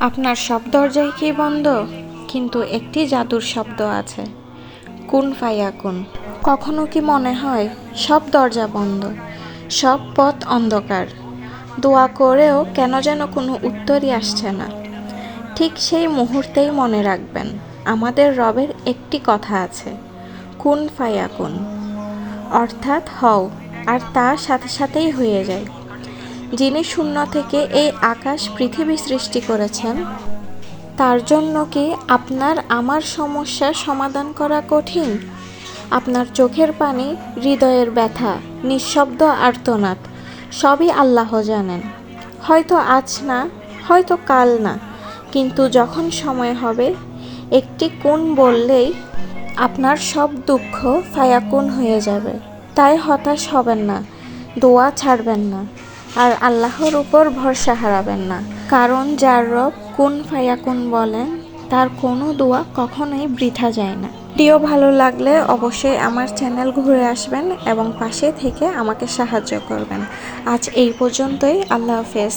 আপনার সব দরজাই কি বন্ধ? কিন্তু একটি জাদুর শব্দ আছে, কুন ফায়াকুন। কখনো কি মনে হয় সব দরজা বন্ধ, সব পথ অন্ধকার, দোয়া করেও কেন যেন কোনো উত্তরই আসছে না? ঠিক সেই মুহূর্তেই মনে রাখবেন, আমাদের রবের একটি কথা আছে, কুন ফায়াকুন, অর্থাৎ হও, আর তার সাথে সাথেই হয়ে যায়। যিনি শূন্য থেকে এই আকাশ পৃথিবী সৃষ্টি করেছেন, তার জন্য কি আপনার আমার সমস্যার সমাধান করা কঠিন? আপনার চোখের পানি, হৃদয়ের ব্যথা, নিঃশব্দ আর্তনাদ সবই আল্লাহ জানেন। হয়তো আজ না, হয়তো কাল না, কিন্তু যখন সময় হবে, একটি কুন বললেই আপনার সব দুঃখ ফায়াকুন হয়ে যাবে। তাই হতাশ হবেন না, দোয়া ছাড়বেন না, আর আল্লাহর উপর ভরসা হারাবেন না। কারণ যার রব কুন ফায়াকুন বলেন, তার কোনো দোয়া কখনোই বৃথা যায় না। ভিডিও ভালো লাগলে অবশ্যই আমার চ্যানেল ঘুরে আসবেন এবং পাশে থেকে আমাকে সাহায্য করবেন। আজ এই পর্যন্তই। আল্লাহ হাফেজ।